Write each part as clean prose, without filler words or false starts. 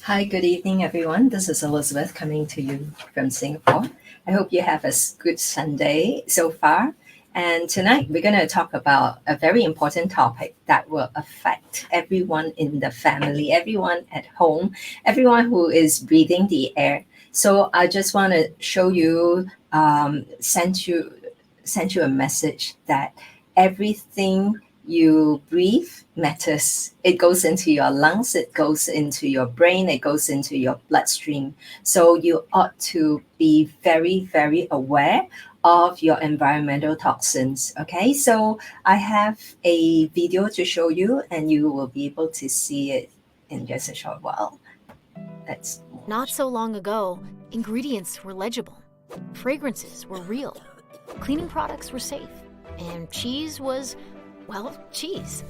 Hi, good evening, everyone. This is Elizabeth coming to you from Singapore. I hope you have a good Sunday so far. And tonight we're going to talk about a very important topic that will affect everyone in the family, everyone at home, everyone who is breathing the air. So I just want to show you, send you a message that everything you breathe matters. It goes into your lungs, it goes into your brain, it goes into your bloodstream. So you ought to be very, very aware of your environmental toxins. Okay, so I have a video to show you, and you will be able to see it in just a short while. Let's Not watch. so long ago, ingredients were legible, fragrances were real, cleaning products were safe, and cheese was, well, cheese.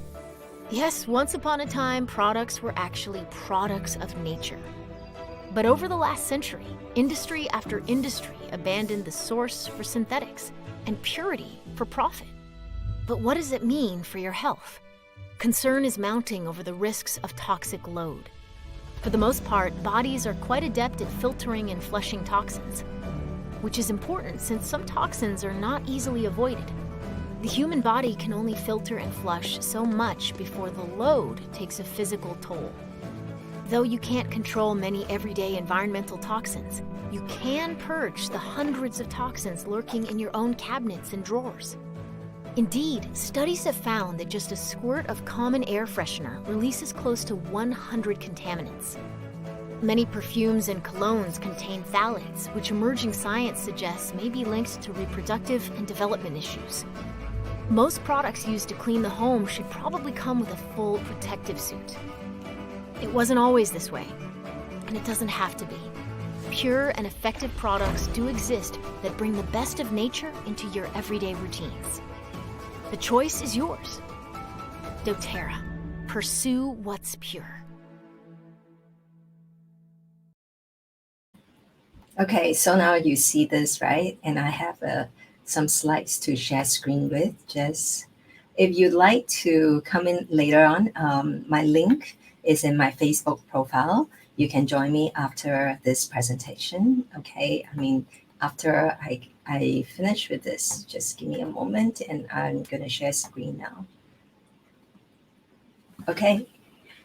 Yes, once upon a time, products were actually products of nature. But over the last century, industry after industry abandoned the source for synthetics and purity for profit. But what does it mean for your health? Concern is mounting over the risks of toxic load. For the most part, bodies are quite adept at filtering and flushing toxins, which is important since some toxins are not easily avoided. The human body can only filter and flush so much before the load takes a physical toll. Though you can't control many everyday environmental toxins, you can purge the hundreds of toxins lurking in your own cabinets and drawers. Indeed, studies have found that just a squirt of common air freshener releases close to 100 contaminants. Many perfumes and colognes contain phthalates, which emerging science suggests may be linked to reproductive and development issues. Most products used to clean the home should probably come with a full protective suit. It wasn't always this way, and it doesn't have to be. Pure and effective products do exist that bring the best of nature into your everyday routines. The choice is yours. doTERRA. Pursue what's pure. Okay, so now you see this, right? And I have some slides to share screen with. Just if you'd like to come in later on, my link is in my Facebook profile. You can join me after this presentation. Okay, I mean, after I finish with this, just give me a moment and I'm going to share screen now. Okay,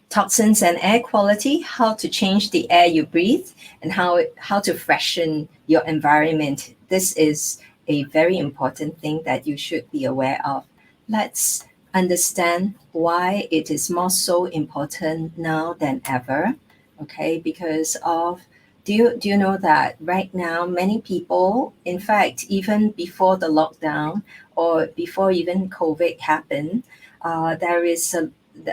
toxins and air quality, how to change the air you breathe, and how to freshen your environment. This is a very important thing that you should be aware of. Let's understand why it is more so important now than ever. Okay, because of do you know that right now many people, in fact, even before the lockdown or before even COVID happened, there is a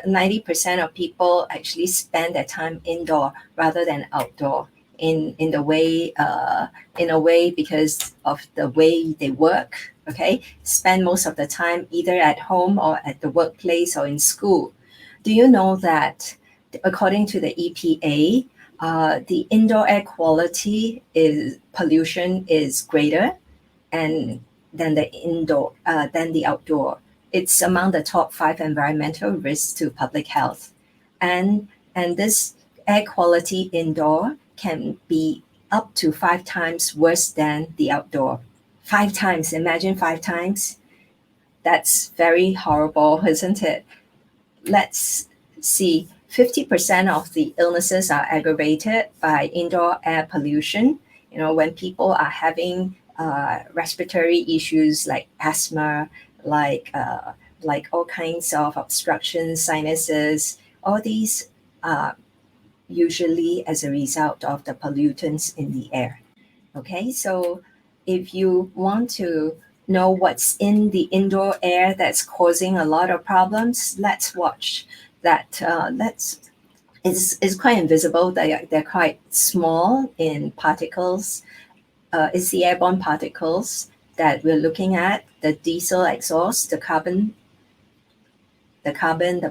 90% of people actually spend their time indoor rather than outdoor in a way because of the way they work. Okay, spend most of the time either at home or at the workplace or in school. Do you know that according to the EPA, the indoor air quality is pollution is greater and than the outdoor. It's among the top five environmental risks to public health, and this air quality indoor can be up to 5 times worse than the outdoor. 5 times, imagine 5 times. That's very horrible, isn't it? Let's see. 50% of the illnesses are aggravated by indoor air pollution. You know, when people are having respiratory issues like asthma, like all kinds of obstructions, sinuses, all these are usually as a result of the pollutants in the air. Okay, so if you want to know what's in the indoor air that's causing a lot of problems, let's watch that. It's quite invisible. They're quite small in particles. It's the airborne particles that we're looking at: the diesel exhaust, the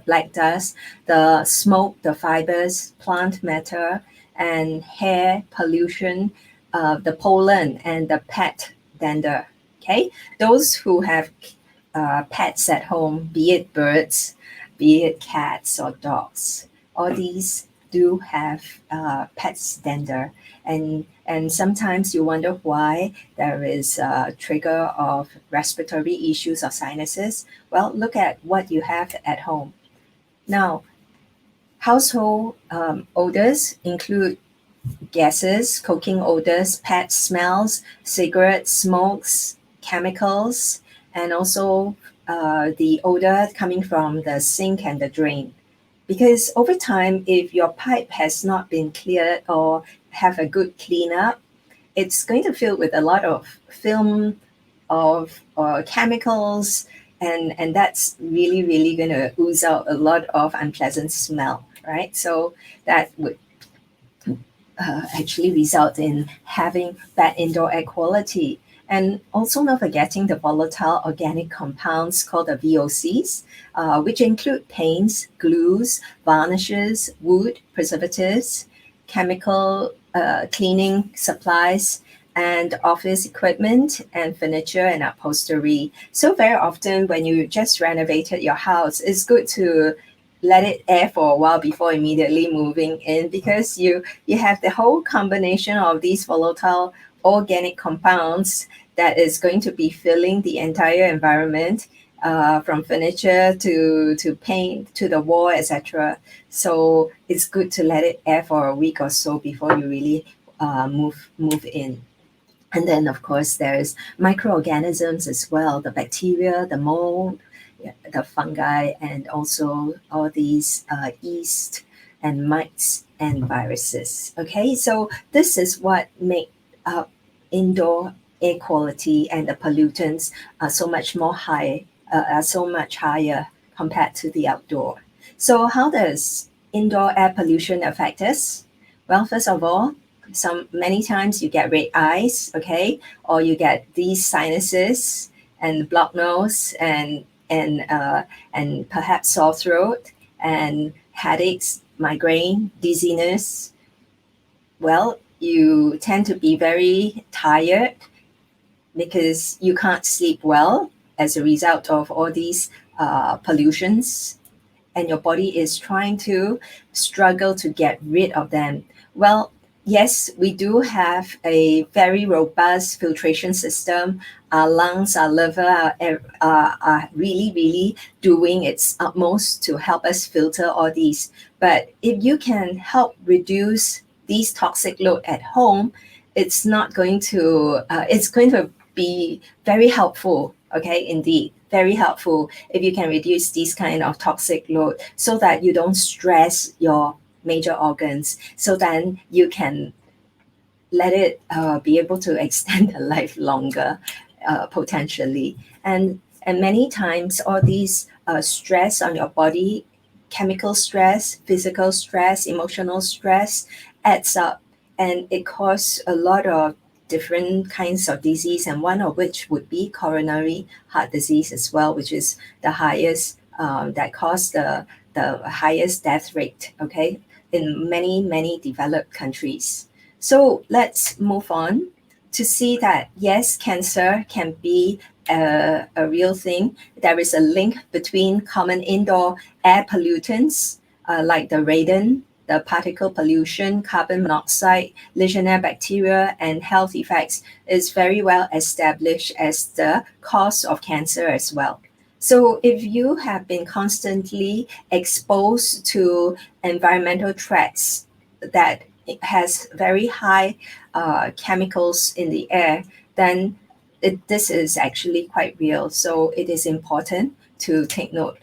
black dust, the smoke, the fibers, plant matter, and hair pollution, the pollen, and the pet dander. Okay, those who have pets at home, be it birds, be it cats or dogs, all these do have pet's dander, and sometimes you wonder why there is a trigger of respiratory issues or sinuses. Well, look at what you have at home. Now, household odors include gases, cooking odors, pet smells, cigarette smokes, chemicals, and also the odor coming from the sink and the drain. Because over time, if your pipe has not been cleared or have a good cleanup, it's going to fill with a lot of film of chemicals, and that's really going to ooze out a lot of unpleasant smell, right? So that would actually result in having bad indoor air quality. And also not forgetting the volatile organic compounds called the VOCs, which include paints, glues, varnishes, wood, preservatives, chemical cleaning supplies, and office equipment and furniture and upholstery. So very often when you just renovated your house, it's good to let it air for a while before immediately moving in, because you have the whole combination of these volatile organic compounds that is going to be filling the entire environment, from furniture to paint to the wall, etc. So it's good to let it air for a week or so before you really move in. And then, of course, there's microorganisms as well, the bacteria, the mold, yeah, the fungi, and also all these yeast and mites and viruses. Okay, so this is what make up indoor air quality, and the pollutants are so much more high, are so much higher compared to the outdoor. So how does indoor air pollution affect us? Well, first of all, many times you get red eyes, okay, or you get these sinuses and blocked nose and perhaps sore throat and headaches, migraine, dizziness. Well, you tend to be very tired because you can't sleep well as a result of all these pollutions, and your body is trying to struggle to get rid of them. Well, yes, we do have a very robust filtration system. Our lungs, our liver are really doing its utmost to help us filter all these. But if you can help reduce these toxic load at home, it's going to be very helpful. Okay, indeed, very helpful if you can reduce this kind of toxic load, so that you don't stress your major organs, so then you can let it be able to extend the life longer, potentially. And many times all these stress on your body, chemical stress, physical stress, emotional stress, adds up, and it causes a lot of different kinds of disease, and one of which would be coronary heart disease as well, which is the highest, that cause the highest death rate, okay, in many developed countries. So let's move on to see that yes, cancer can be a real thing. There is a link between common indoor air pollutants, like the radon, the particle pollution, carbon monoxide, Legionnaire bacteria, and health effects is very well established as the cause of cancer as well. So if you have been constantly exposed to environmental threats that has very high chemicals in the air, then this is actually quite real. So it is important to take note.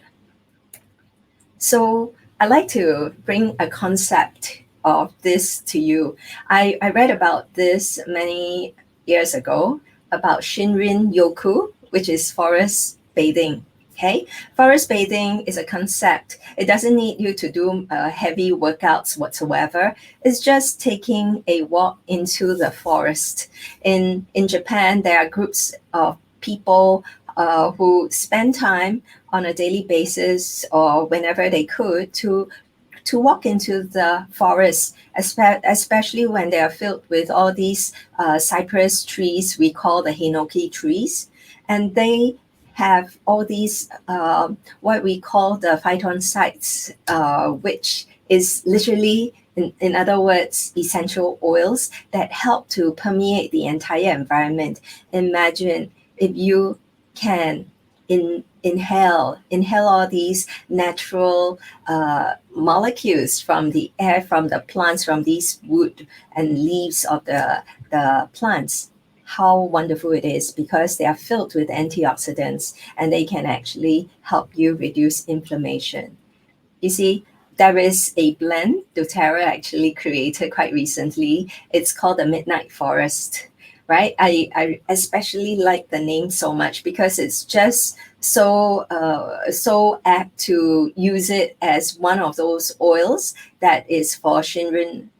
So I like to bring a concept of this to you. I read about this many years ago about Shinrin Yoku, which is forest bathing. Okay, forest bathing is a concept. It doesn't need you to do heavy workouts whatsoever. It's just taking a walk into the forest. In Japan, there are groups of people who spend time on a daily basis or whenever they could to walk into the forest, especially when they are filled with all these cypress trees we call the hinoki trees, and they have all these what we call the phytoncides, which is literally, in other words, essential oils that help to permeate the entire environment. Imagine if you can inhale all these natural molecules from the air, from the plants, from these wood and leaves of the plants. How wonderful it is, because they are filled with antioxidants and they can actually help you reduce inflammation. You see, there is a blend doTERRA actually created quite recently. It's called the Midnight Forest, right? I especially like the name so much because it's just so apt to use it as one of those oils that is for Shinrin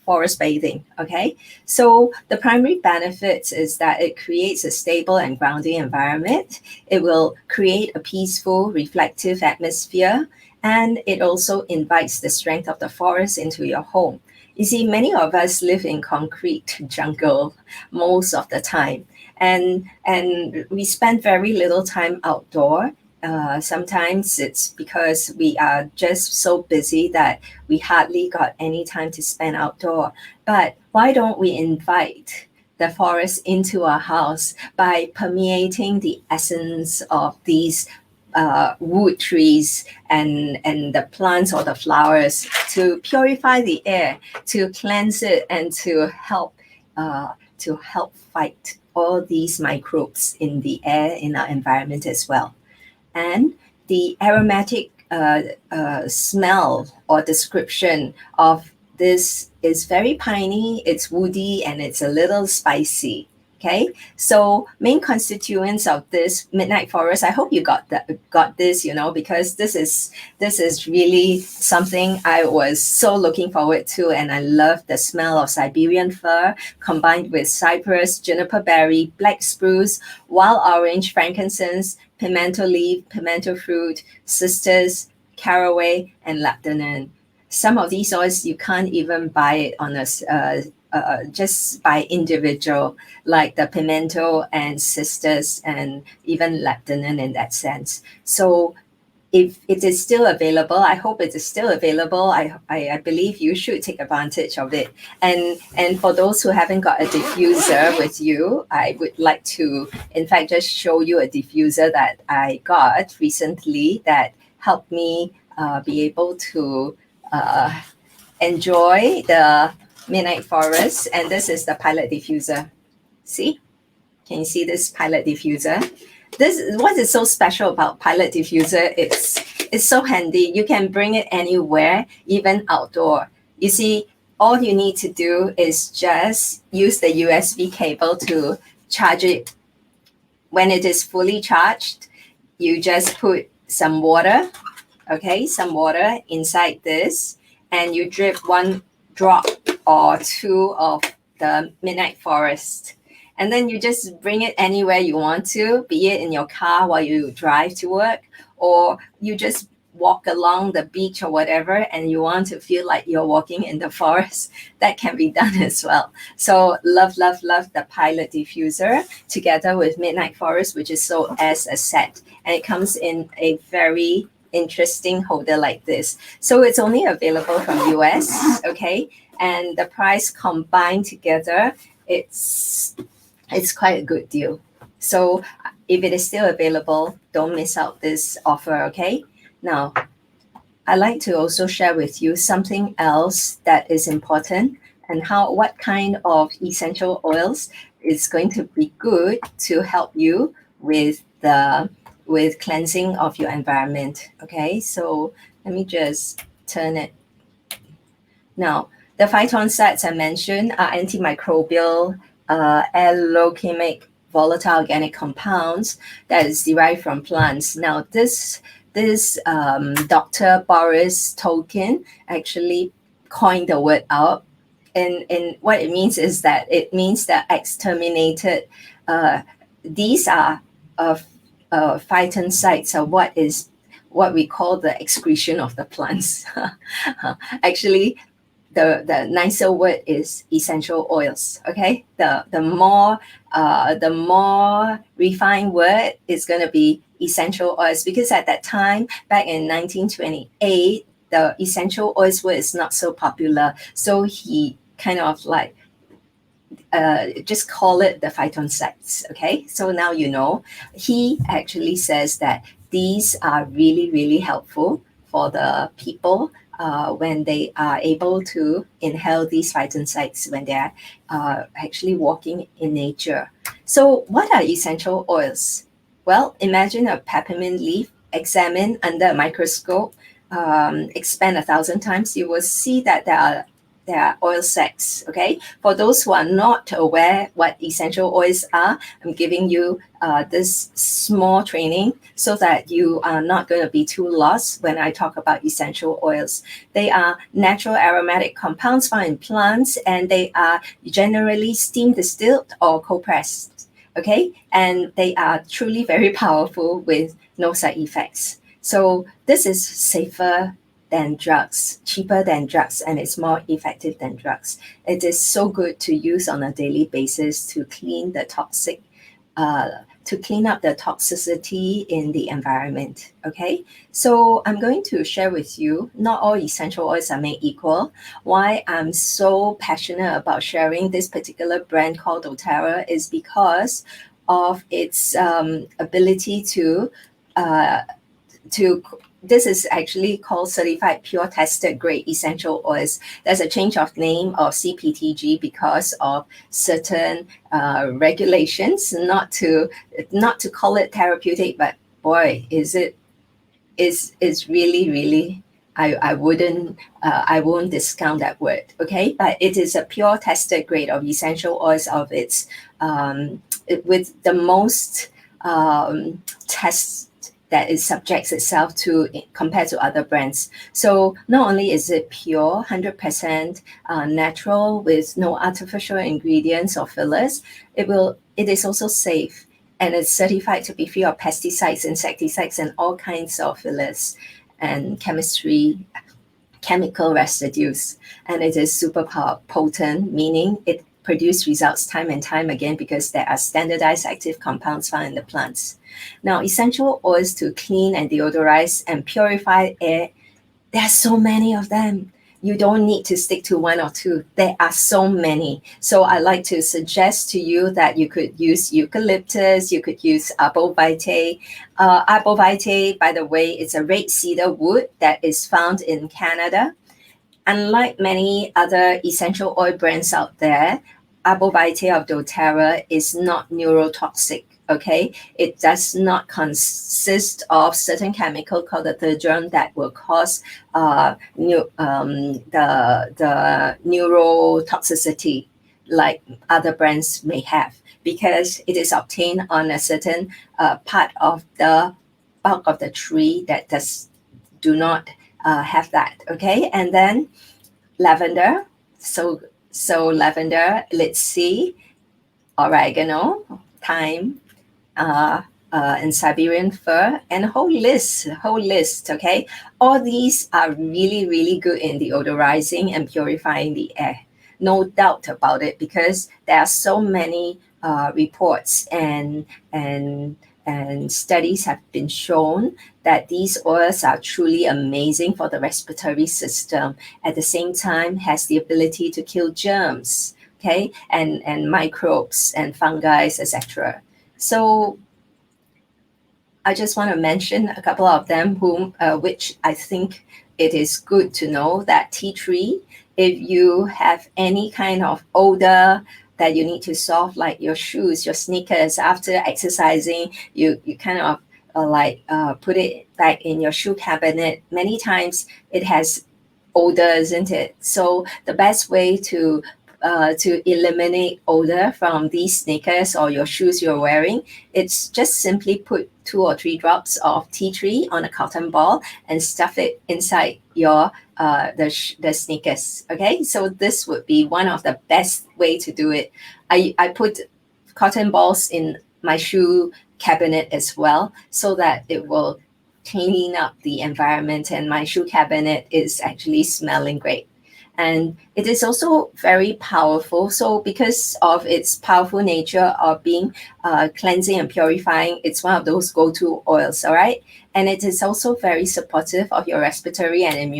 forest bathing. Okay, so the primary benefits is that it creates a stable and grounding environment. It will create a peaceful, reflective atmosphere, and it also invites the strength of the forest into your home. You see, many of us live in concrete jungle most of the time, and we spend very little time outdoor. Sometimes it's because we are just so busy that we hardly got any time to spend outdoor. But why don't we invite the forest into our house by permeating the essence of these wood trees and the plants or the flowers to purify the air, to cleanse it, and to help fight all these microbes in the air in our environment as well. And the aromatic smell or description of this is very piney, it's woody, and it's a little spicy. Okay, so main constituents of this midnight forest. I hope you got this, because this is really something I was so looking forward to, and I love the smell of Siberian fir combined with cypress, juniper berry, black spruce, wild orange, frankincense, pimento leaf, pimento fruit, cistus, caraway, and labdanum. Some of these oils you can't even buy it on just by individual, like the pimento and cistus and even labdanum in that sense. So if it is still available, I hope it is still available. I believe you should take advantage of it. And for those who haven't got a diffuser with you, I would like to, in fact, just show you a diffuser that I got recently that helped me be able to enjoy the midnight forest. And this is the pilot diffuser. See? Can you see this pilot diffuser? What is so special about pilot diffuser? It's so handy. You can bring it anywhere, even outdoor. You see, all you need to do is just use the USB cable to charge it. When it is fully charged, you just put some water, some water inside this, and you drip one drop or two of the midnight forest. And then you just bring it anywhere you want to, be it in your car while you drive to work, or you just walk along the beach or whatever, and you want to feel like you're walking in the forest. That can be done as well. So love the pilot diffuser together with midnight forest, which is sold as a set. And it comes in a very interesting holder like this. So it's only available from US, okay? And the price combined together, it's quite a good deal. So if it is still available, don't miss out this offer, okay? Now, I'd like to also share with you something else that is important, and what kind of essential oils is going to be good to help you with cleansing of your environment. Okay, so let me just turn it. Now, the phyton sets I mentioned are antimicrobial, allochemic, volatile organic compounds that is derived from plants. Now, this Dr. Boris Tolkien actually coined the word out. And what it means is that it means that exterminated, these are phyton sites are what we call the excretion of the plants. Actually, the nicer word is essential oils. Okay, the more refined word is going to be essential oils, because at that time, back in 1928, the essential oils word is not so popular, so he kind of like just call it the phytoncides. Okay, so now you know. He actually says that these are really, really helpful for the people when they are able to inhale these phytoncides when they are actually walking in nature. So, what are essential oils? Well, imagine a peppermint leaf examined under a microscope, expand 1,000 times, you will see that there are oil sacs. Okay, for those who are not aware what essential oils are, I'm giving you this small training so that you are not going to be too lost when I talk about essential oils. They are natural aromatic compounds found in plants, and they are generally steam distilled or cold pressed. Okay, and they are truly very powerful with no side effects. So this is safer than drugs, cheaper than drugs, and it's more effective than drugs. It is so good to use on a daily basis to clean the to clean up the toxicity in the environment. Okay, so I'm going to share with you, not all essential oils are made equal. Why I'm so passionate about sharing this particular brand called doTERRA is because of its ability uh, to this is actually called certified pure tested grade essential oils. There's a change of name of CPTG because of certain regulations, not to call it therapeutic, but boy, is really, really, I won't discount that word. Okay, but it is a pure tested grade of essential oils of its with the most tests that it subjects itself to compared to other brands. So not only is it pure, 100% natural with no artificial ingredients or fillers, it is also safe, and it's certified to be free of pesticides, insecticides, and all kinds of fillers and chemical residues. And it is super potent, meaning it produces results time and time again because there are standardized active compounds found in the plants. Now, essential oils to clean and deodorize and purify air, there are so many of them. You don't need to stick to one or two. There are so many. So I like to suggest to you that you could use eucalyptus, you could use arbor vitae. Arbor vitae, by the way, it's a red cedar wood that is found in Canada. Unlike many other essential oil brands out there, arbor vitae of doTERRA is not neurotoxic. Okay, it does not consist of certain chemical called the tergone that will cause the neurotoxicity like other brands may have, because it is obtained on a certain part of the bulk of the tree that do not have that. Okay, and then lavender. So lavender. Let's see, oregano, thyme, and Siberian fir, and a whole list. Okay, all these are really, really good in deodorizing and purifying the air. No doubt about it, because there are so many reports and studies have been shown that these oils are truly amazing for the respiratory system. At the same time, has the ability to kill germs, okay, and microbes and fungi, etc. So I just want to mention a couple of them, which I think it is good to know that tea tree. If you have any kind of odor that you need to solve, like your shoes, your sneakers, after exercising, you kind of put it back in your shoe cabinet. Many times it has odor, isn't it? So the best way to eliminate odor from these sneakers or your shoes you're wearing, it's just simply put 2 or 3 drops of tea tree on a cotton ball and stuff it inside your the sneakers. Okay, so this would be one of the best way to do it. I put cotton balls in my shoe cabinet as well, so that it will clean up the environment, and my shoe cabinet is actually smelling great. And it is also very powerful. So because of its powerful nature of being cleansing and purifying, it's one of those go-to oils, all right? And it is also very supportive of your respiratory and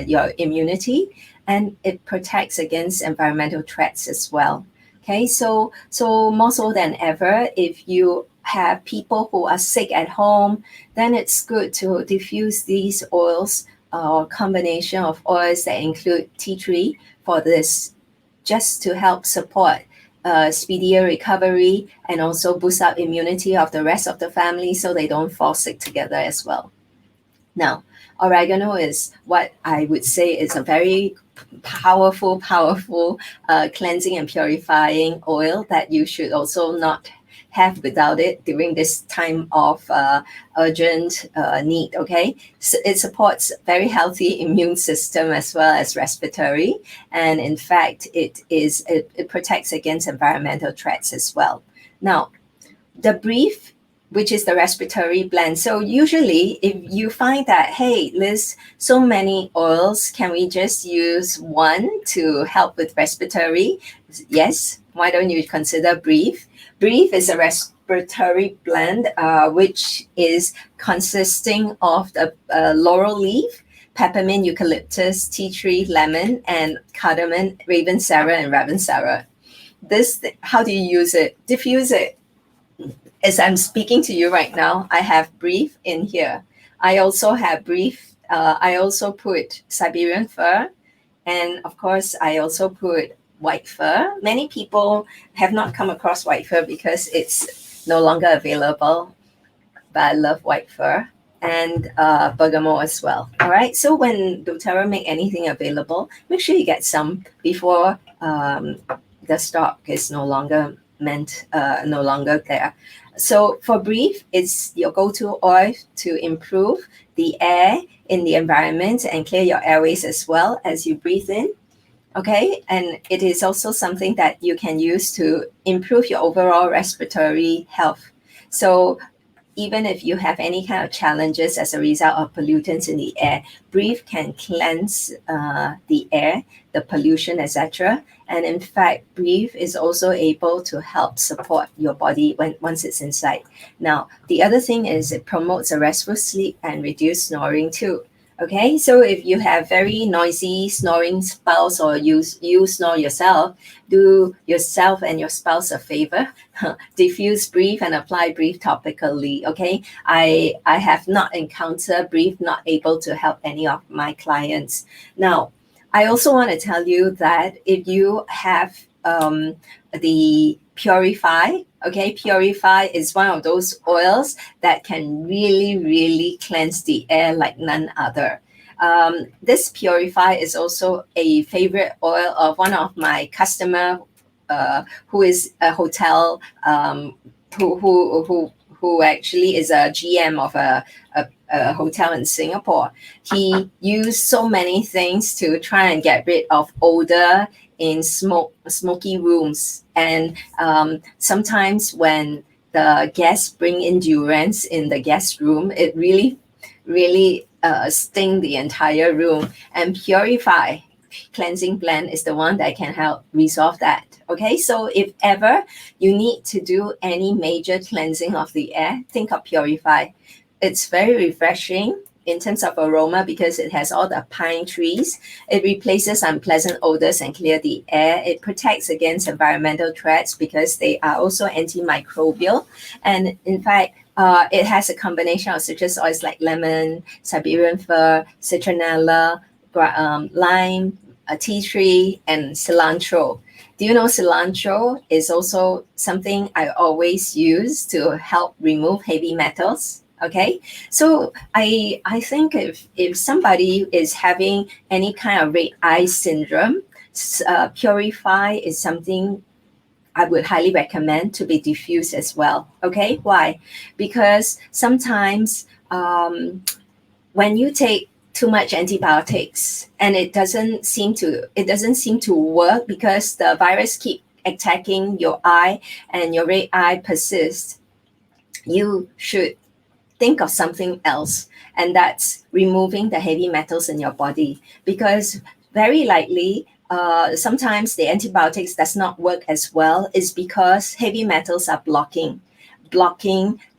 your immunity, and it protects against environmental threats as well. Okay, so more so than ever, if you have people who are sick at home, then it's good to diffuse these oils or combination of oils that include tea tree for this, just to help support speedier recovery and also boost up immunity of the rest of the family so they don't fall sick together as well. Now, oregano is what I would say is a very powerful cleansing and purifying oil that you should also not have without it during this time of urgent need. Okay, so it supports very healthy immune system as well as respiratory, and in fact, it protects against environmental threats as well. Now, the brief, which is the respiratory blend. So usually if you find that, hey, Liz, so many oils, can we just use one to help with respiratory? Yes, why don't you consider brief? Brief is a respiratory blend, which is consisting of the laurel leaf, peppermint, eucalyptus, tea tree, lemon, and cardamom, ravensara, and ravensara. How do you use it? Diffuse it. As I'm speaking to you right now, I have brief in here. I also have brief. I also put Siberian fir, and of course, I also put white fir. Many people have not come across white fir because it's no longer available, but I love white fir and bergamot as well. All right. So when doTERRA make anything available, make sure you get some before the stock is no longer there. So for brief, it's your go-to oil to improve the air in the environment and clear your airways as well as you breathe in. Okay, and it is also something that you can use to improve your overall respiratory health. So even if you have any kind of challenges as a result of pollutants in the air, breathe can cleanse the air, the pollution, etc. And in fact, breathe is also able to help support your body once it's inside. Now, the other thing is it promotes a restful sleep and reduce snoring too. Okay, so if you have very noisy snoring spouse or you snore yourself, do yourself and your spouse a favor. Diffuse brief and apply brief topically. Okay, I have not encountered brief not able to help any of my clients. Now, I also want to tell you that if you have the Purify, okay, Purify is one of those oils that can really cleanse the air like none other. This Purify is also a favorite oil of one of my customer who is a hotel who actually is a GM of a hotel in Singapore. He used so many things to try and get rid of odor in smoky rooms. And sometimes when the guests bring endurance in the guest room, it really sting the entire room. And Purify cleansing blend is the one that can help resolve that. Okay, so if ever you need to do any major cleansing of the air, think of Purify. It's very refreshing in terms of aroma because it has all the pine trees. It replaces unpleasant odors and clear the air. It protects against environmental threats because they are also antimicrobial. And in fact, it has a combination of citrus oils like lemon, Siberian fir, citronella, lime, tea tree, and cilantro. Do you know cilantro is also something I always use to help remove heavy metals? Okay, so I think if somebody is having any kind of red eye syndrome, Purify is something I would highly recommend to be diffused as well. Okay, why? Because sometimes when you take too much antibiotics and it doesn't seem to work because the virus keep attacking your eye and your red eye persists, you should think of something else, and that's removing the heavy metals in your body, because very likely, sometimes the antibiotics does not work as well is because heavy metals are blocking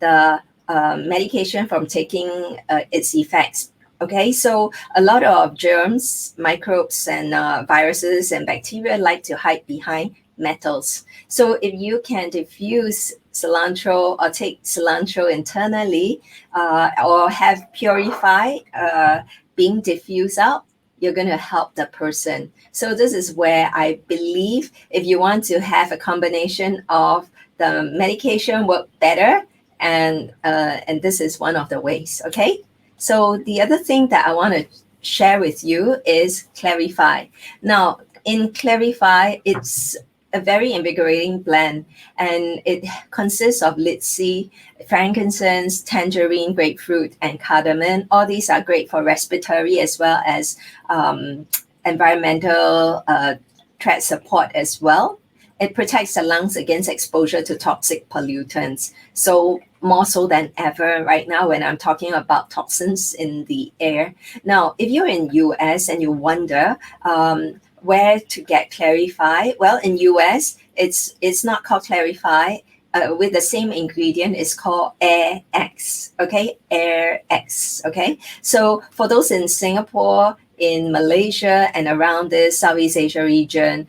the medication from taking its effects. Okay, so a lot of germs, microbes, and viruses and bacteria like to hide behind metals. So if you can diffuse cilantro or take cilantro internally, or have purify being diffused out, you're going to help the person. So this is where I believe if you want to have a combination of the medication work better, and this is one of the ways. Okay. So the other thing that I want to share with you is Clarify. Now, in Clarify, it's a very invigorating blend, and it consists of litsi, frankincense, tangerine, grapefruit, and cardamom. All these are great for respiratory as well as environmental threat support as well. It protects the lungs against exposure to toxic pollutants. So more so than ever right now when I'm talking about toxins in the air. Now, if you're in US and you wonder where to get Clarify, well, in US, it's not called Clarify. With the same ingredient, it's called Air X. Okay, Air X. Okay, so for those in Singapore, in Malaysia, and around the Southeast Asia region,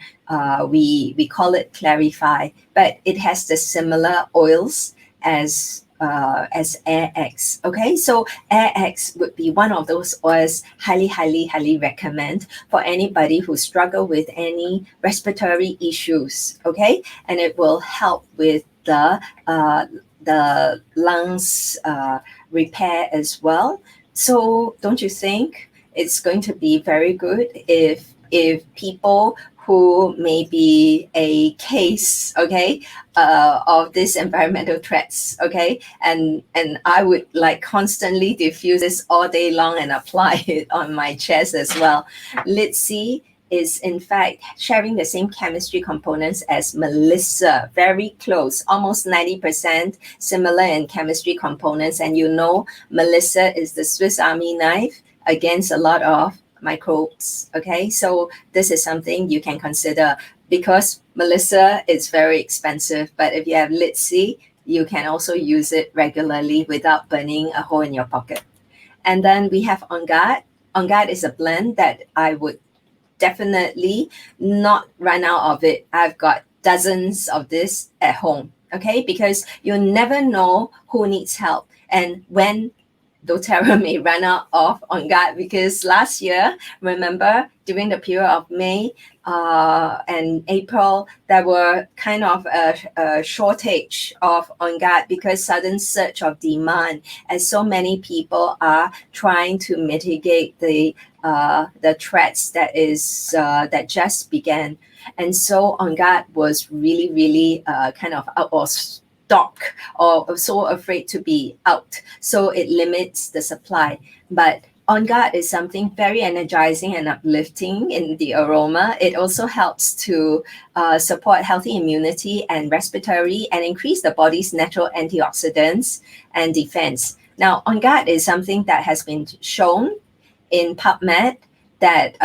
we call it Clarify, but it has the similar oils as Air X. Okay, so Air X would be one of those oils highly recommend for anybody who struggle with any respiratory issues. Okay, and it will help with the lungs repair as well. So don't you think it's going to be very good if people who may be a case, okay, of these environmental threats, okay, and I would like constantly diffuse this all day long and apply it on my chest as well. Litsi is in fact sharing the same chemistry components as Melissa, very close, almost 90% similar in chemistry components. And you know, Melissa is the Swiss Army knife against a lot of microbes. Okay, so this is something you can consider, because Melissa is very expensive, but if you have Litsi, you can also use it regularly without burning a hole in your pocket. And then we have On Guard. On Guard is a blend that I would definitely not run out of it. I've got dozens of this at home. Okay, because you never know who needs help and when doTERRA may run out of On Guard, because last year, remember, during the period of May and April, there were kind of a shortage of On Guard because sudden surge of demand, as so many people are trying to mitigate the threats that just began. And so On Guard was really kind of out of stock or so afraid to be out. So it limits the supply. But On Guard is something very energizing and uplifting in the aroma. It also helps to support healthy immunity and respiratory and increase the body's natural antioxidants and defense. Now, On Guard is something that has been shown in PubMed that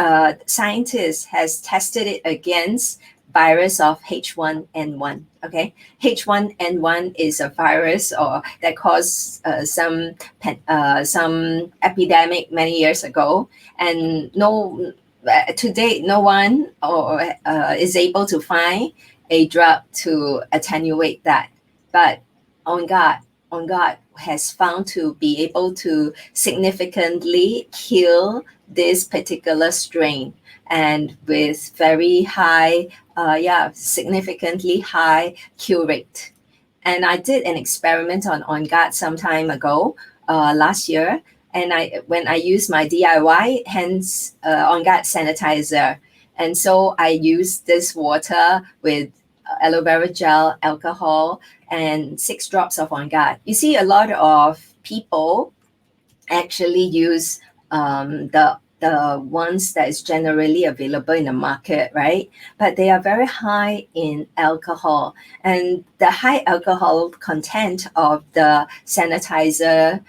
scientists has tested it against virus of H1N1. Okay, H1N1 is a virus or that caused some epidemic many years ago, and to date, no one is able to find a drug to attenuate that. But On Guard has found to be able to significantly kill this particular strain, and with very high, significantly high cure rate. And I did an experiment on Guard some time ago, last year, and when I used my DIY hands On Guard sanitizer, and so I used this water with aloe vera gel, alcohol, and 6 drops of On Guard. You see, a lot of people actually use the ones that is generally available in the market, right? But they are very high in alcohol, and the high alcohol content of the sanitizer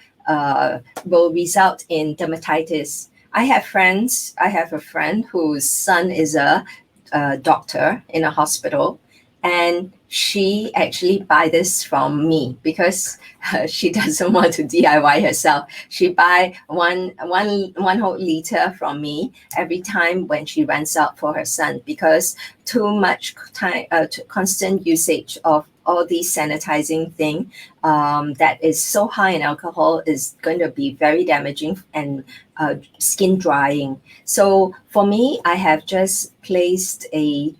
will result in dermatitis. I have friends. I have a friend whose son is a doctor in a hospital, and she actually buy this from me because she doesn't want to DIY herself. She buy one whole liter from me every time when she runs out for her son, because too much time, constant usage of all these sanitizing thing that is so high in alcohol is going to be very damaging and skin drying. So for me, I have just placed a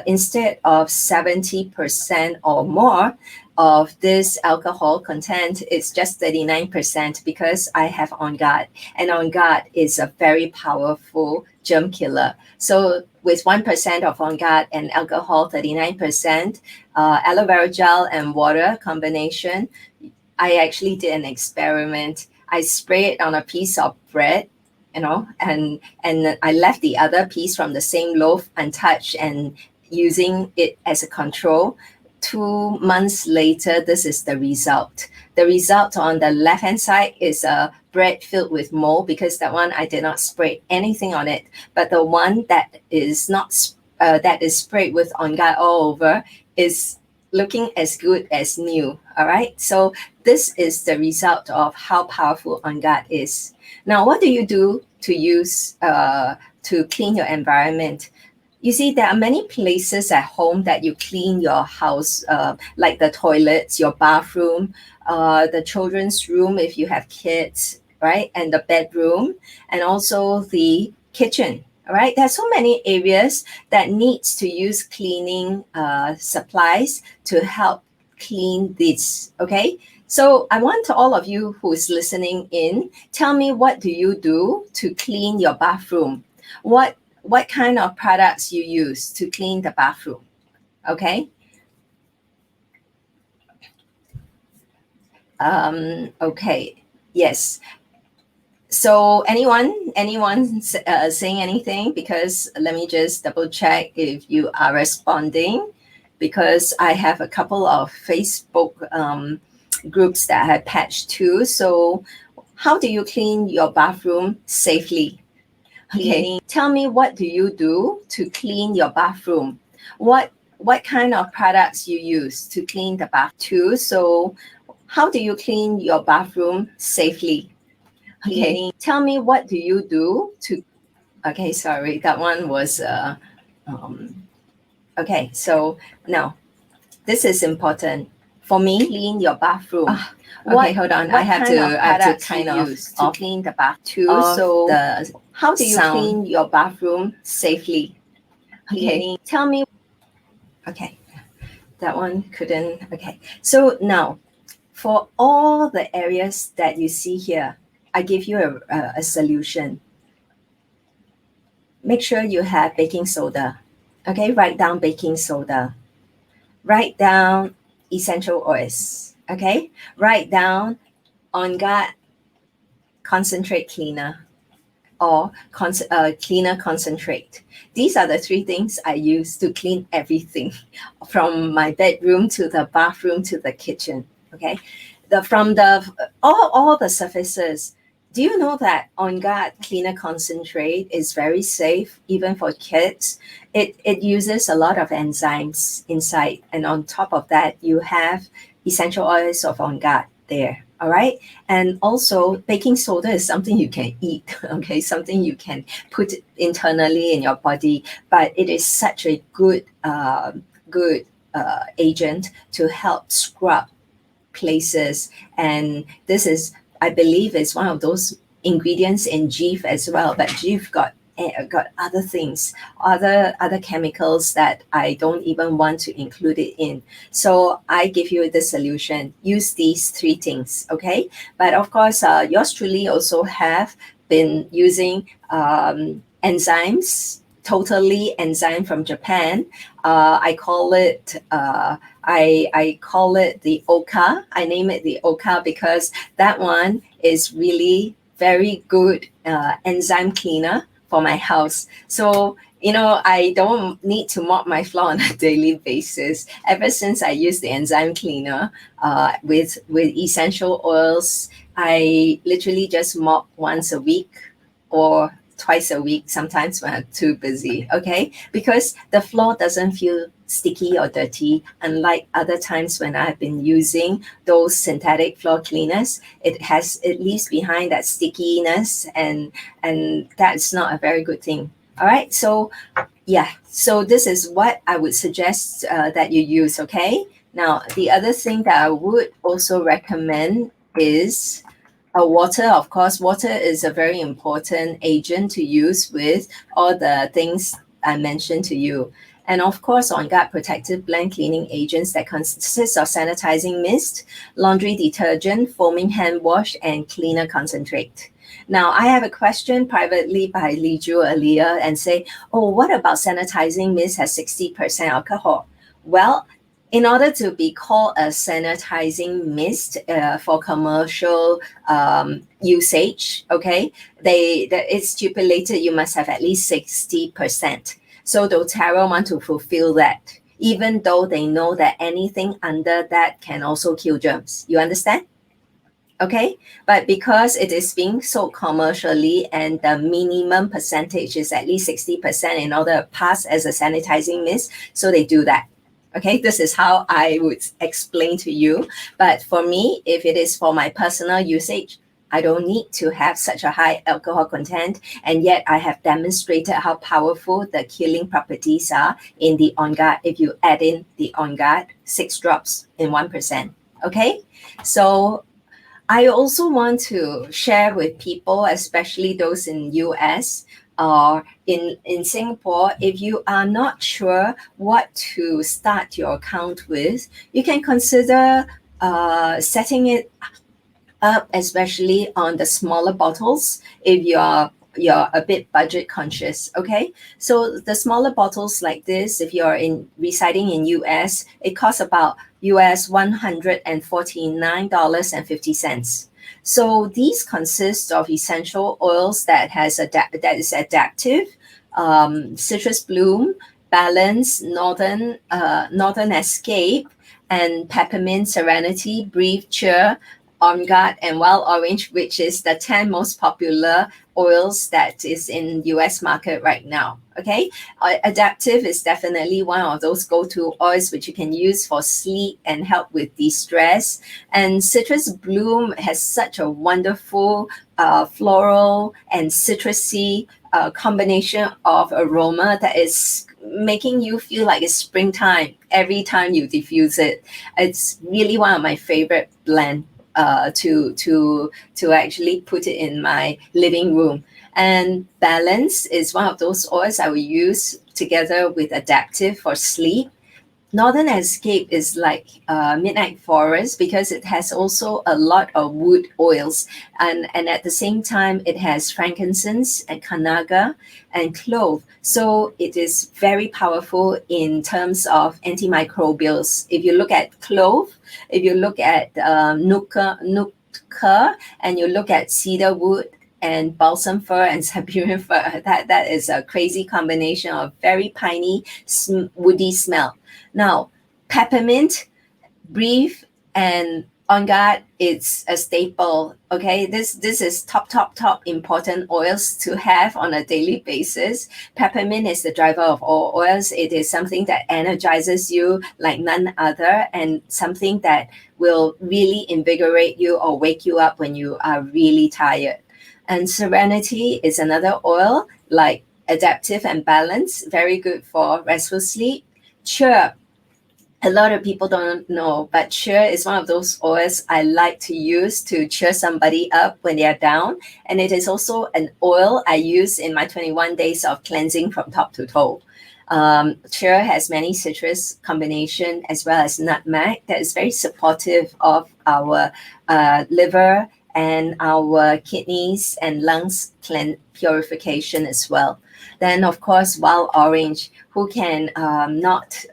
instead of 70% or more of this alcohol content, it's just 39% because I have On Guard. And On Guard is a very powerful germ killer. So with 1% of On Guard and alcohol, 39%, aloe vera gel and water combination, I actually did an experiment. I sprayed it on a piece of bread, and I left the other piece from the same loaf untouched and using it as a control. 2 months later, this is the result. The result on the left-hand side is a bread filled with mold, because that one I did not spray anything on it. But the one that is not that is sprayed with On Guard all over is looking as good as new. All right. So this is the result of how powerful On Guard is. Now, what do you do to use to clean your environment? You see, there are many places at home that you clean your house, like the toilets, your bathroom, the children's room if you have kids, right? And the bedroom, and also the kitchen. All right, there's so many areas that needs to use cleaning supplies to help clean this. Okay, so I want all of you who is listening in, tell me, what do you do to clean your bathroom? What kind of products you use to clean the bathroom? Okay. Okay. Yes. So anyone saying anything? Because let me just double check if you are responding, because I have a couple of Facebook groups that I have patched to. So how do you clean your bathroom safely? Okay, tell me, what do you do to clean your bathroom? What kind of products you use to clean the bath too? So how do you clean your bathroom safely? Okay, tell me, what do you do to, okay, sorry, that one was, okay, so now, this is important. For me, clean your bathroom. Okay, hold on, I have to kind of use to clean the bath too. So how do you clean your bathroom safely? Okay, tell me, okay, that one couldn't, okay. So now, for all the areas that you see here, I give you a solution. Make sure you have baking soda. Okay, write down baking soda. Write down essential oils. Okay, write down On Guard concentrate cleaner, or cleaner concentrate. These are the three things I use to clean everything from my bedroom to the bathroom to the kitchen. Okay, from the all the surfaces. Do you know that On Guard Cleaner Concentrate is very safe even for kids? It uses a lot of enzymes inside, and on top of that, you have essential oils of On Guard there. All right, and also baking soda is something you can eat. Okay, something you can put internally in your body, but it is such a good agent to help scrub places. And this is, I believe, is one of those ingredients in Jif as well, but Jif got other things, other chemicals that I don't even want to include it in. So I give you the solution. Use these three things, okay? But of course, yours truly also have been using enzymes, totally enzyme from Japan. I call it I call it the Oka. I name it the Oka because that one is really very good enzyme cleaner for my house. So I don't need to mop my floor on a daily basis. Ever since I use the enzyme cleaner with essential oils, I literally just mop once a week. or twice a week, sometimes when I'm too busy, okay? Because the floor doesn't feel sticky or dirty, unlike other times when I've been using those synthetic floor cleaners. It leaves behind that stickiness, and that's not a very good thing. All right, so yeah, so this is what I would suggest that you use, okay? Now, the other thing that I would also recommend is water. Of course, water is a very important agent to use with all the things I mentioned to you. And of course, on guard protective blend cleaning agents that consist of sanitizing mist, laundry detergent, foaming hand wash, and cleaner concentrate. Now, I have a question privately by Li Ju earlier and say, oh, what about sanitizing mist has 60% alcohol? Well, in order to be called a sanitizing mist for commercial usage, okay, it's stipulated you must have at least 60%. So doTERRA want to fulfill that, even though they know that anything under that can also kill germs. You understand? Okay, but because it is being sold commercially and the minimum percentage is at least 60% in order to pass as a sanitizing mist, so they do that. Okay, this is how I would explain to you. But for me, if it is for my personal usage, I don't need to have such a high alcohol content, and yet I have demonstrated how powerful the killing properties are in the On Guard if you add in the On Guard 6 drops in 1%. Okay, so I also want to share with people, especially those in US or in Singapore, if you are not sure what to start your account with, you can consider setting it up, especially on the smaller bottles if you're a bit budget conscious. Okay, so the smaller bottles like this, if you're in residing in US, it costs about US $149.50. So these consist of essential oils that is adaptive, citrus bloom, balance, northern escape, and peppermint, serenity, breathe, cheer, on guard, and wild orange, which is the 10 most popular oils that is in US market right now. Okay, adaptive is definitely one of those go-to oils which you can use for sleep and help with de-stress. And citrus bloom has such a wonderful floral and citrusy combination of aroma that is making you feel like it's springtime every time you diffuse it. It's really one of my favorite blend to actually put it in my living room. And balance is one of those oils I will use together with adaptive for sleep. Northern Escape is like Midnight Forest because it has also a lot of wood oils, and at the same time it has frankincense and kanaga and clove. So it is very powerful in terms of antimicrobials. If you look at clove, if you look at nuka, and you look at cedar wood and balsam fir and Siberian fir, that is a crazy combination of very piney, woody smell. Now, peppermint, breathe, and on guard, it's a staple. Okay, this is top important oils to have on a daily basis. Peppermint is the driver of all oils. It is something that energizes you like none other, and something that will really invigorate you or wake you up when you are really tired. And serenity is another oil like adaptive and balance, very good for restful sleep. Cheer, a lot of people don't know, but cheer is one of those oils I like to use to cheer somebody up when they are down. And it is also an oil I use in my 21 days of cleansing from top to toe. Cheer has many citrus combination as well as nutmeg that is very supportive of our liver and our kidneys and lungs purification as well. Then, of course, wild orange. Who can not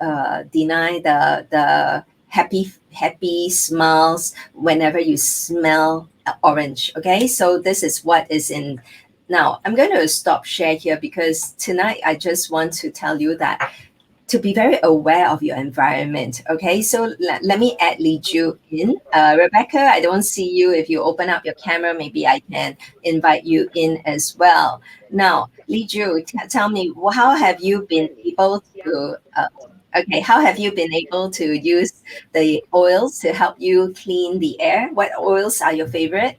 deny the happy smiles whenever you smell orange? Okay, so this is what is in. Now, I'm going to stop share here because tonight I just want to tell you that to be very aware of your environment. Okay, so let me add Li Ju in. Rebecca, I don't see you. If you open up your camera, maybe I can invite you in as well. Now, Li Ju, tell me, how have you been able to? Okay, how have you been able to use the oils to help you clean the air? What oils are your favorite?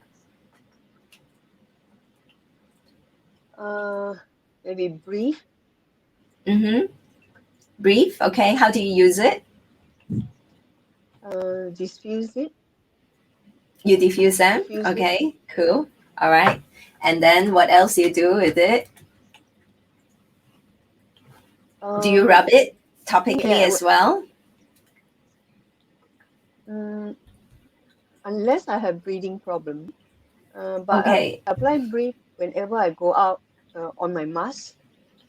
Uh, Maybe breathe. Mm-hmm. Brief. Okay, how do you use it? Diffuse it. You diffuse them. Diffuse it. Okay, cool. All right. And then what else you do with it? Do you Uh, rub it topically yeah. as well? Mm, unless I have breathing problem. But I Okay. apply breathe whenever I go out on my mask.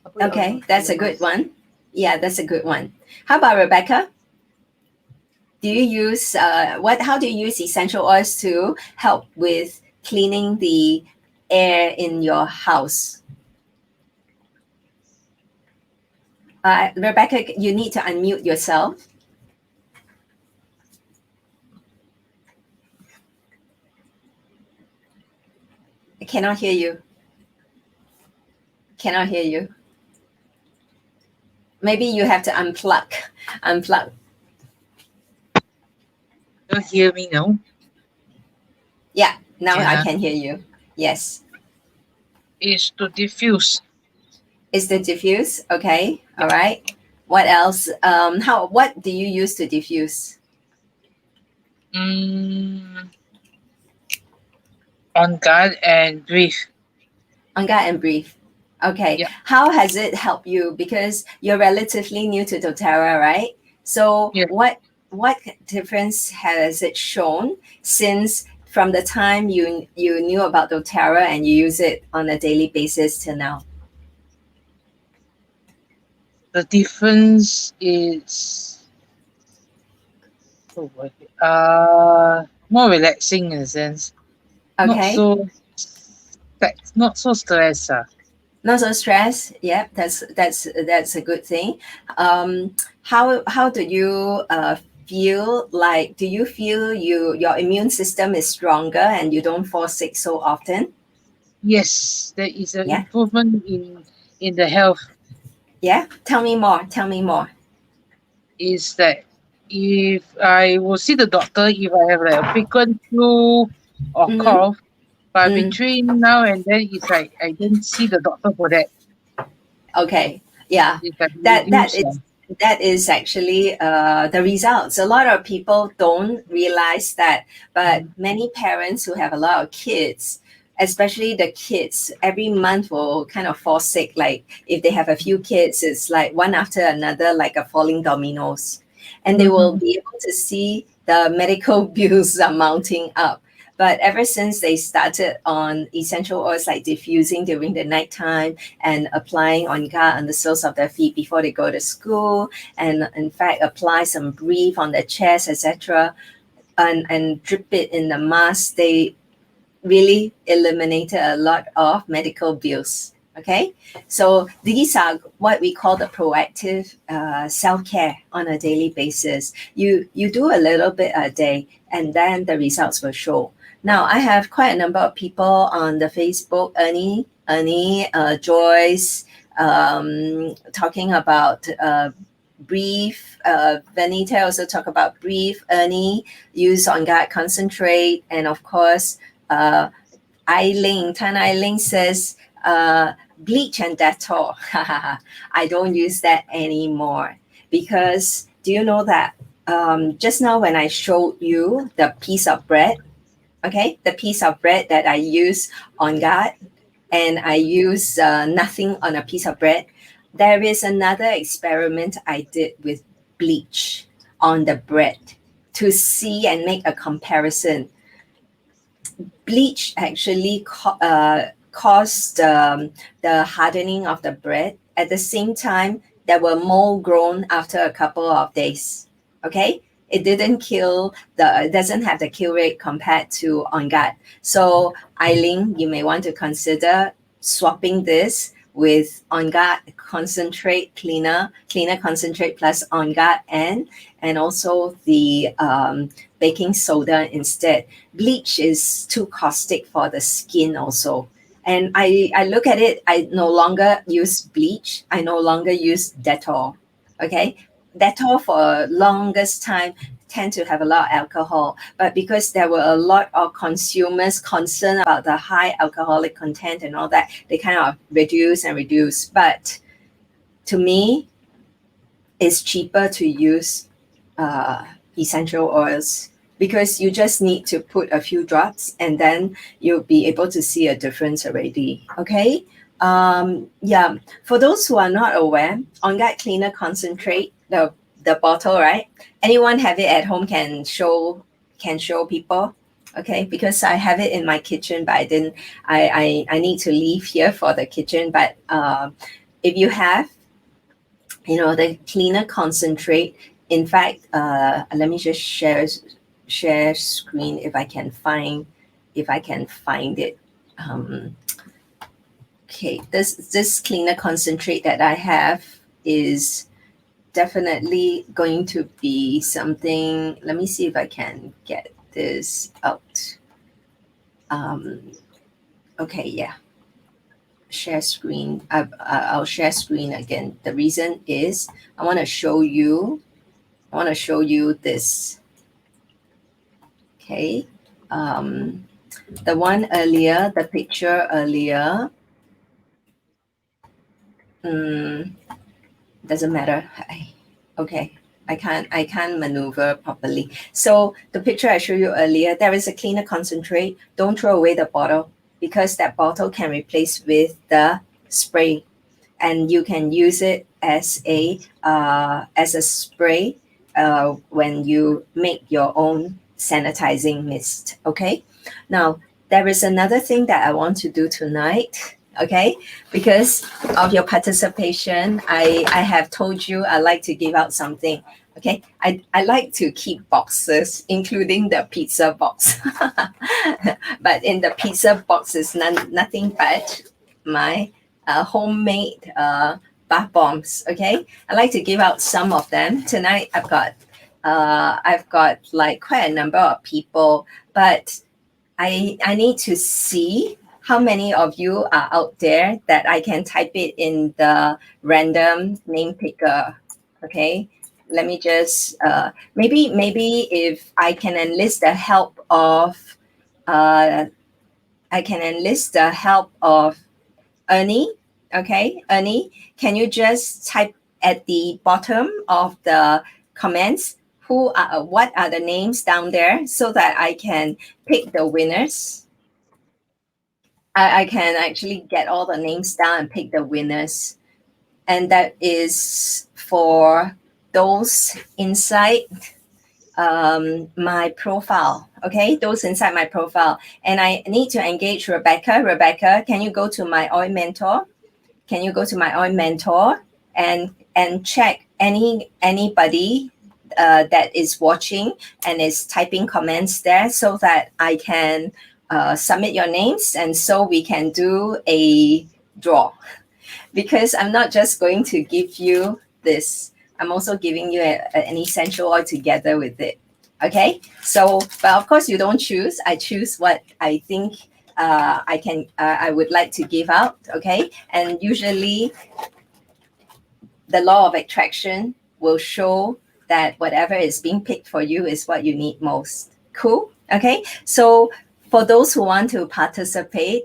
I put it Okay, on that's the a good mask. one. Yeah, that's a good one. How about Rebecca? Do you use what? How do you use essential oils to help with cleaning the air in your house? Rebecca, you need to unmute yourself. I cannot hear you. Cannot hear you. Maybe you have to unplug. Unplug. Don't hear me now? Yeah, now I Yeah. can hear you. Yes. Is to diffuse. Is the diffuse? Okay. Yeah. All right. What else? What do you use to diffuse? Mm, on guard and breathe. On guard and breathe. Okay. Yeah. How has it helped you? Because you're relatively new to doTERRA, right? So Yeah. what difference has it shown since from the time you knew about doTERRA and you use it on a daily basis till now? The difference is oh, more relaxing in a sense. Not Okay. so not so stress. Not so stressed. Yeah, that's a good thing. How do you feel like? Do you feel your immune system is stronger and you don't fall sick so often? Yes, there is an Yeah, improvement in the health. yeah. Tell me more. Tell me more. Is that if I will see the doctor if I have like a frequent flu or Mm-hmm. cough, but Mm, between now and then it's like I don't see the doctor for that. okay. Yeah. It's like That that reduced. is that is actually the results. A lot of people don't realize that, but many parents who have a lot of kids, especially the kids, every month will kind of fall sick. Like if they have a few kids, it's like one after another, like a falling dominoes, and they will Mhm. be able to see the medical bills are mounting up. But ever since they started on essential oils like diffusing during the nighttime and applying on guard on the soles of their feet before they go to school, and in fact apply some brief on their chest, etc., and drip it in the mask, they really eliminated a lot of medical bills. Okay, so these are what we call the proactive self-care on a daily basis. You do a little bit a day, and then the results will show. Now I have quite a number of people on the Facebook, Ernie, Joyce, talking about brief. Vanita also talk about brief. Ernie use on guard concentrate, and of course uh, Tan Eiling says, bleach and Dettol. I don't use that anymore because do you know that just now when I showed you the piece of bread, okay, the piece of bread that I use on guard and I use nothing on a piece of bread, there is another experiment I did with bleach on the bread to see and make a comparison. Bleach actually caused the hardening of the bread. At the same time, there were mold grown after a couple of days. Okay, it didn't kill the. It doesn't have the kill rate compared to on guard. So Eileen, you may want to consider swapping this with On Guard concentrate cleaner concentrate plus On Guard and also the baking soda instead. Bleach is too caustic for the skin also. And I look at it, I no longer use bleach. I no longer use Dettol. Okay. Dettol for longest time tend to have a lot of alcohol, but because there were a lot of consumers concerned about the high alcoholic content and all that, they kind of reduce. But to me, it's cheaper to use essential oils because you just need to put a few drops and then you'll be able to see a difference already. Okay. Yeah. For those who are not aware, On Guard Cleaner Concentrate, the bottle, right? Anyone have it at home can show people. Okay, because I have it in my kitchen, but I need to leave here for the kitchen. But if you have, the cleaner concentrate, in fact, let me just share screen if I can find it. Okay, this cleaner concentrate that I have is definitely going to be something. Let me see if I can get this out. Okay, yeah. Share screen. I'll share screen again. The reason is I want to show you this. Okay. The one earlier, the picture earlier. Doesn't matter. Okay. I can't maneuver properly. So the picture I showed you earlier, there is a cleaner concentrate. Don't throw away the bottle because that bottle can replace with the spray, and you can use it as a spray when you make your own sanitizing mist. Okay. Now there is another thing that I want to do tonight. Okay, because of your participation, I have told you I like to give out something. Okay, I like to keep boxes, including the pizza box. But in the pizza box is nothing but my homemade bath bombs. Okay, I like to give out some of them tonight. I've got like quite a number of people, but I need to see how many of you are out there that I can type it in the random name picker. Okay, let me just maybe if I can enlist the help of Ernie. Okay, Ernie, can you just type at the bottom of the comments what are the names down there so that I can pick the winners? I can actually get all the names down and pick the winners. And that is for those inside my profile. Okay, those inside my profile. And I need to engage Rebecca. Rebecca, can you go to my oil mentor? Can you go to my oil mentor and check anybody that is watching and is typing comments there so that I can submit your names and so we can do a draw, because I'm not just going to give you this, I'm also giving you an essential oil together with it. Okay, so but of course you don't choose, I choose what I think I would like to give out. Okay, and usually the law of attraction will show that whatever is being picked for you is what you need most. Cool. Okay, so for those who want to participate,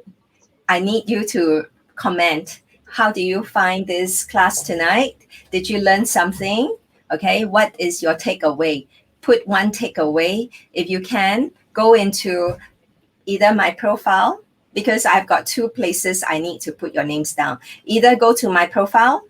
I need you to comment. How do you find this class tonight? Did you learn something? Okay, what is your takeaway? Put one takeaway. If you can, go into either my profile, because I've got two places I need to put your names down. Either go to my profile,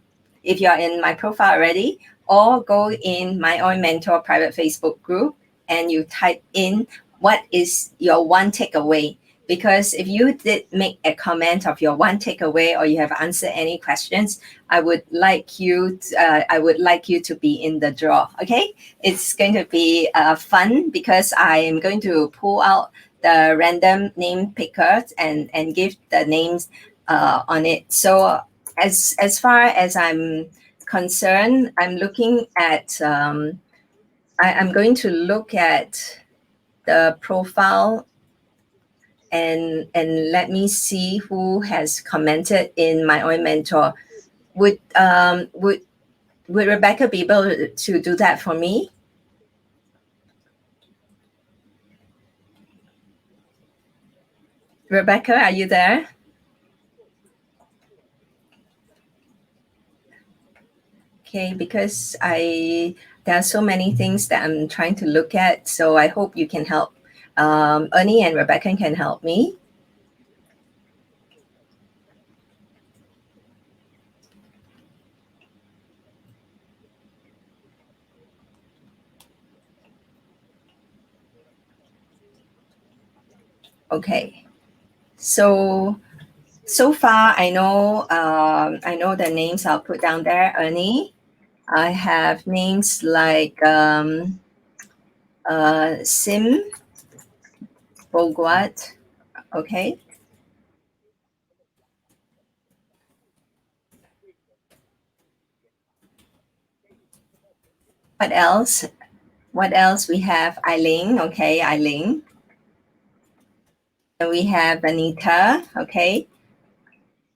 if you're in my profile already, or go in my own mentor private Facebook group and you type in what is your one takeaway. Because if you did make a comment of your one takeaway or you have answered any questions, I would like you to be in the draw. Okay, it's going to be fun because I am going to pull out the random name pickers and give the names on it. So as far as I'm concerned, I'm looking at. I'm going to look at the profile and let me see who has commented in my own mentor. Would would Rebecca be able to do that for me? Rebecca, are you there? Okay, because there are so many things that I'm trying to look at, so I hope you can help. Ernie and Rebecca can help me. Okay, so far I know the names I'll put down there. Ernie, I have names like Sim Boguat. Okay, what else? What else? We have Eileen. Okay, Eileen. And we have Anita. Okay.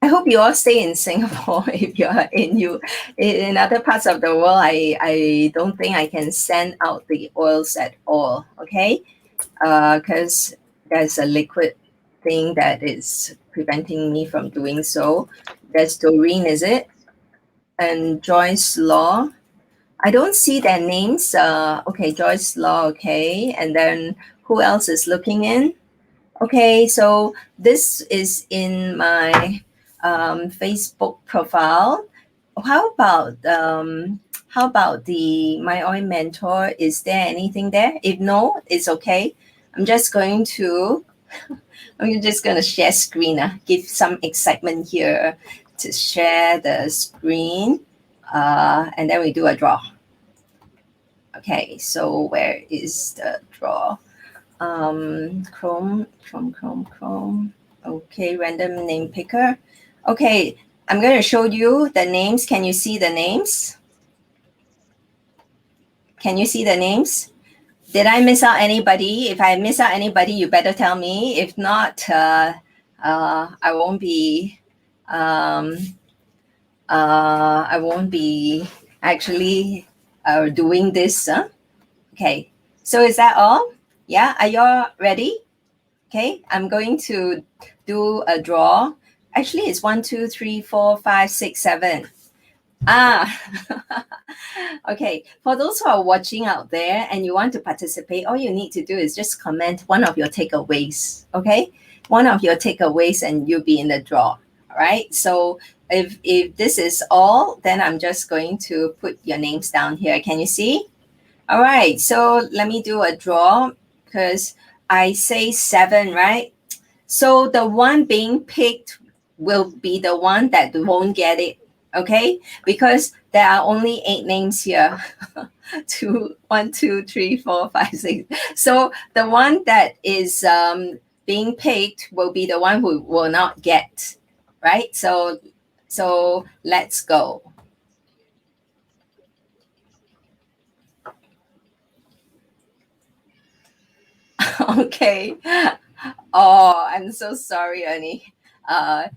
I hope you all stay in Singapore. If you're in other parts of the world, I don't think I can send out the oils at all. Okay, because there's a liquid thing that is preventing me from doing so. There's Doreen, is it? And Joyce Law. I don't see their names. Okay, Joyce Law. Okay, and then who else is looking in? Okay, so this is in my Facebook profile. How about the My Oil Mentor? Is there anything there? If no, it's okay. I'm just going to share screen. Give some excitement here to share the screen, and then we do a draw. Okay, so where is the draw? Chrome. Okay, random name picker. Okay, I'm going to show you the names. Can you see the names? Can you see the names? Did I miss out anybody? If I miss out anybody, you better tell me. If not, I won't be. I won't be actually doing this. Okay, so is that all? Yeah, are you all ready? Okay, I'm going to do a draw. Actually, it's 1, 2, 3, 4, 5, 6, 7. Okay, for those who are watching out there and you want to participate, all you need to do is just comment one of your takeaways. Okay, one of your takeaways, and you'll be in the draw. All right. So if this is all, then I'm just going to put your names down here. Can you see? All right. So let me do a draw because I say 7, right? So the one being picked will be the one that won't get it, okay? Because there are only 8 names here. 2, 1, 2, 3, 4, 5, 6. So the one that is being picked will be the one who will not get, right? So let's go. Okay. Oh, I'm so sorry, Ernie.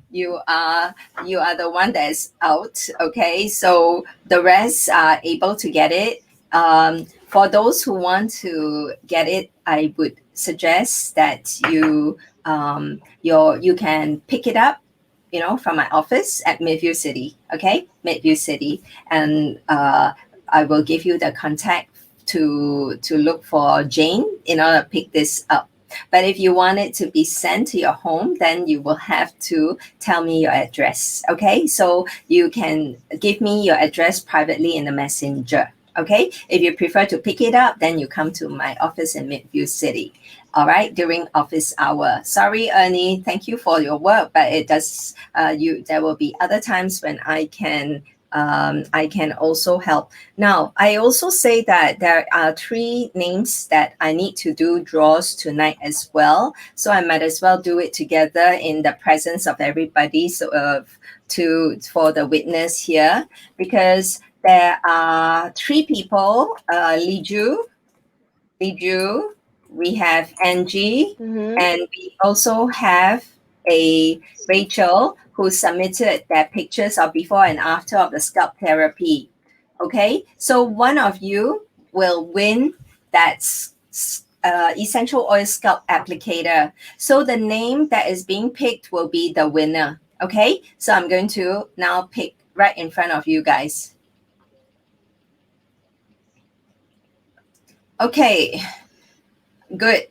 You are the one that's out. Okay, so the rest are able to get it. For those who want to get it, I would suggest that you can pick it up, from my office at Midview City. Okay, Midview City, and I will give you the contact to look for Jane in order to pick this up. But if you want it to be sent to your home, then you will have to tell me your address. Okay, so you can give me your address privately in the messenger. Okay, if you prefer to pick it up, then you come to my office in Midview City. All right, during office hour. Sorry, Ernie. Thank you for your work, but it does. There will be other times when I can I can also help. Now, I also say that there are 3 names that I need to do draws tonight as well. So I might as well do it together in the presence of everybody. So for the witness here, because there are 3 people, Liju, we have Angie, Mm-hmm. and we also have a Rachel who submitted their pictures of before and after of the scalp therapy. Okay, so one of you will win that essential oil scalp applicator. So the name that is being picked will be the winner. Okay, so I'm going to now pick right in front of you guys. Okay, good.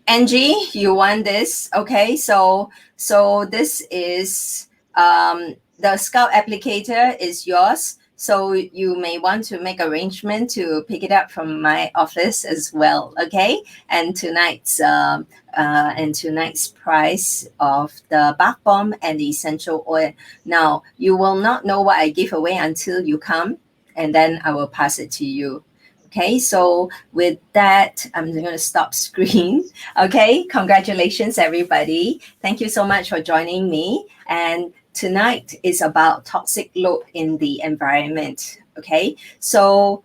Angie, you want this? Okay, so this is the scalp applicator is yours. So you may want to make arrangement to pick it up from my office as well. Okay, and tonight's price of the bath bomb and the essential oil. Now you will not know what I give away until you come, and then I will pass it to you. Okay, so with that, I'm going to stop screen. Okay, congratulations, everybody. Thank you so much for joining me. And tonight is about toxic load in the environment. Okay, so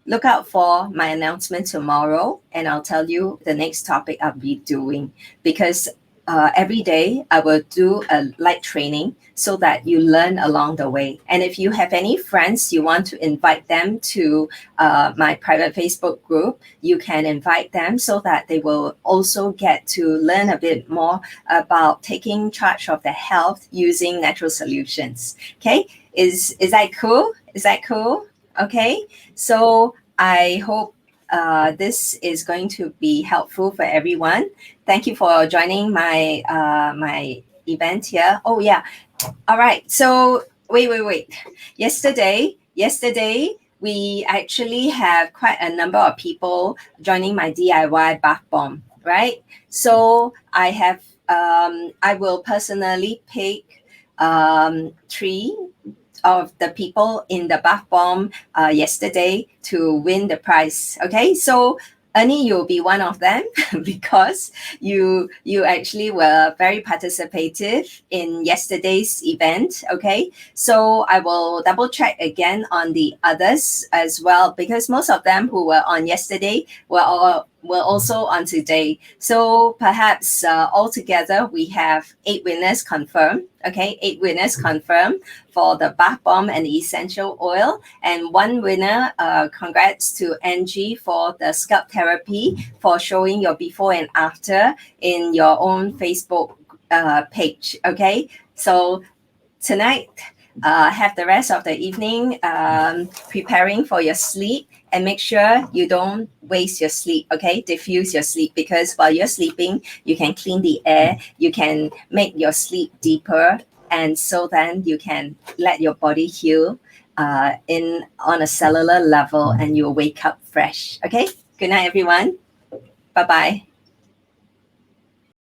look out for my announcement tomorrow, and I'll tell you the next topic I'll be doing, because every day I will do a light training so that you learn along the way. And if you have any friends you want to invite them to my private Facebook group, you can invite them so that they will also get to learn a bit more about taking charge of their health using natural solutions. Okay, is that cool? Is that cool? Okay, so I hope this is going to be helpful for everyone. Thank you for joining my event here. Oh yeah. All right. So wait. Yesterday we actually have quite a number of people joining my DIY bath bomb, right? So I will personally pick 3 of the people in the bath bomb yesterday to win the prize. Okay, so Ernie, you'll be one of them because you actually were very participative in yesterday's event. Okay, so I will double check again on the others as well, because most of them who were on yesterday were also on today. So perhaps altogether we have 8 winners confirmed. Okay, 8 winners confirmed for the bath bomb and the essential oil, and 1 winner. Congrats to Angie for the scalp therapy, for showing your before and after in your own Facebook page. Okay, so tonight, have the rest of the evening preparing for your sleep, and make sure you don't waste your sleep. Okay, diffuse your sleep, because while you're sleeping you can clean the air, you can make your sleep deeper, and so then you can let your body heal in on a cellular level, and you'll wake up fresh. Okay, good night everyone. Bye bye.